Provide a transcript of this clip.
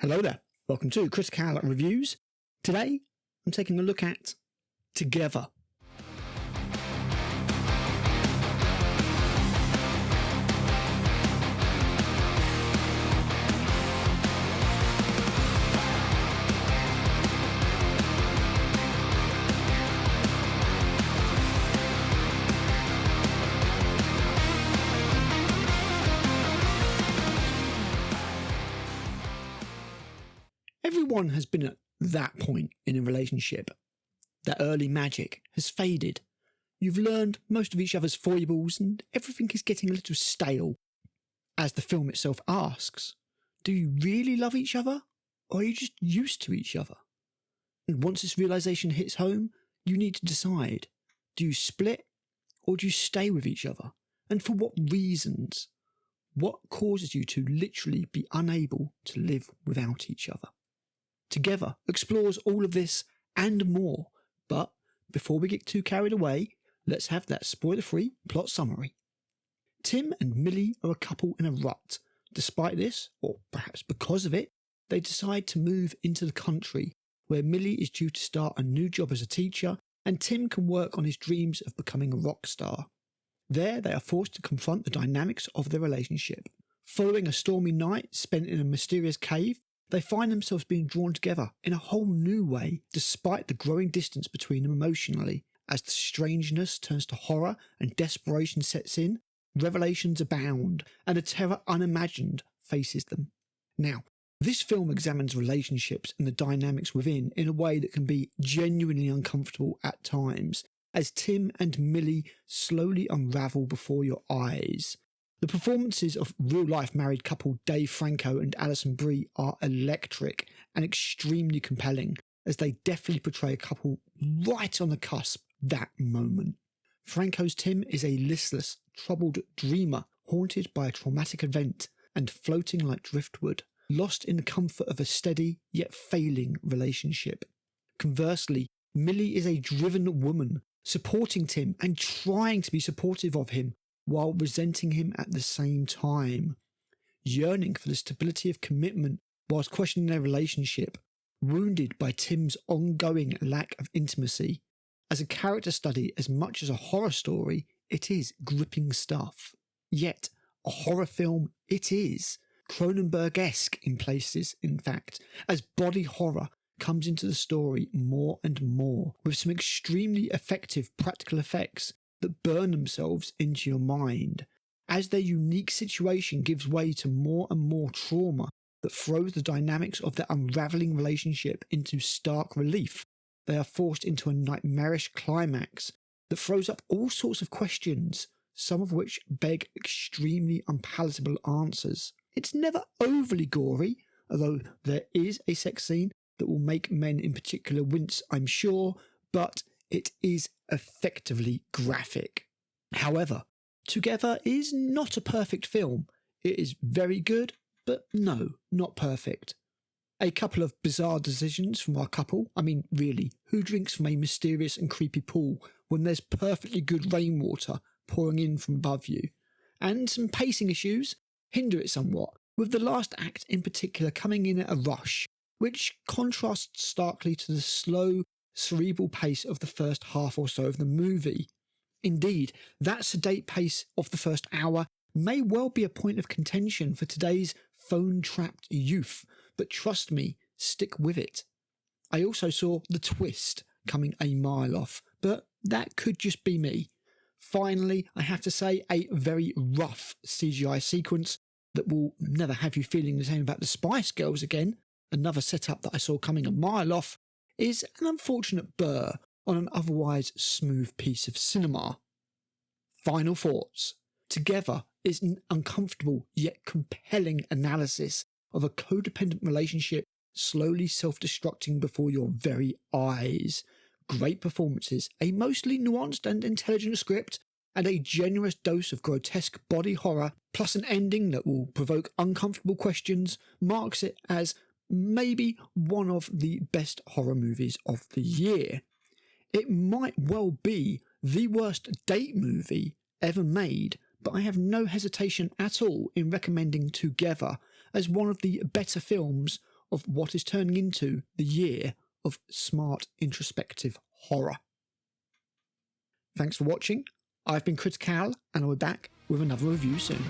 Hello there, welcome to Critical Reviews. Today, I'm taking a look at Together. Everyone has been at that point in a relationship. That early magic has faded. You've learned most of each other's foibles and everything is getting a little stale. As the film itself asks, do you really love each other, or are you just used to each other? And once this realisation hits home, you need to decide, do you split or do you stay with each other? And for what reasons? What causes you to literally be unable to live without each other? Together explores all of this and more, but before we get too carried away, let's have that spoiler-free plot summary. Tim and Millie are a couple in a rut. Despite this, or perhaps because of it, they decide to move into the country, where Millie is due to start a new job as a teacher, and Tim can work on his dreams of becoming a rock star. There, they are forced to confront the dynamics of their relationship. Following a stormy night spent in a mysterious cave, they find themselves being drawn together in a whole new way, despite the growing distance between them emotionally. As the strangeness turns to horror and desperation sets in, revelations abound, and a terror unimagined faces them. Now, this film examines relationships and the dynamics within in a way that can be genuinely uncomfortable at times, as Tim and Millie slowly unravel before your eyes. The performances of real-life married couple Dave Franco and Alison Brie are electric and extremely compelling, as they definitely portray a couple right on the cusp that moment. Franco's Tim is a listless, troubled dreamer haunted by a traumatic event and floating like driftwood, lost in the comfort of a steady yet failing relationship. Conversely, Millie is a driven woman, supporting Tim and trying to be supportive of him, while resenting him at the same time, yearning for the stability of commitment whilst questioning their relationship, wounded by Tim's ongoing lack of intimacy. As a character study as much as a horror story, it is gripping stuff. Yet, a horror film it is, Cronenberg-esque in places, in fact, as body horror comes into the story more and more, with some extremely effective practical effects that burn themselves into your mind, as their unique situation gives way to more and more trauma that throws the dynamics of their unravelling relationship into stark relief. They are forced into a nightmarish climax that throws up all sorts of questions, some of which beg extremely unpalatable answers. It's never overly gory, although there is a sex scene that will make men in particular wince, I'm sure, but it is effectively graphic. However, Together is not a perfect film. It is very good, but no, not perfect. A couple of bizarre decisions from our couple. I mean, really, who drinks from a mysterious and creepy pool when there's perfectly good rainwater pouring in from above you? And some pacing issues hinder it somewhat, with the last act in particular coming in at a rush, which contrasts starkly to the slow, cerebral pace of the first half or so of the movie. Indeed, that sedate pace of the first hour may well be a point of contention for today's phone-trapped youth, but trust me, stick with it. I also saw the twist coming a mile off, but that could just be me. Finally, I have to say, a very rough CGI sequence that will never have you feeling the same about the Spice Girls again, another setup that I saw coming a mile off, is an unfortunate burr on an otherwise smooth piece of cinema. Final thoughts. Together is an uncomfortable yet compelling analysis of a codependent relationship slowly self-destructing before your very eyes. Great performances, a mostly nuanced and intelligent script, and a generous dose of grotesque body horror, plus an ending that will provoke uncomfortable questions, marks it as maybe one of the best horror movies of the year. It might well be the worst date movie ever made, but I have no hesitation at all in recommending Together as one of the better films of what is turning into the year of smart introspective horror. Thanks for watching. I've been Critic, and I'll be back with another review soon.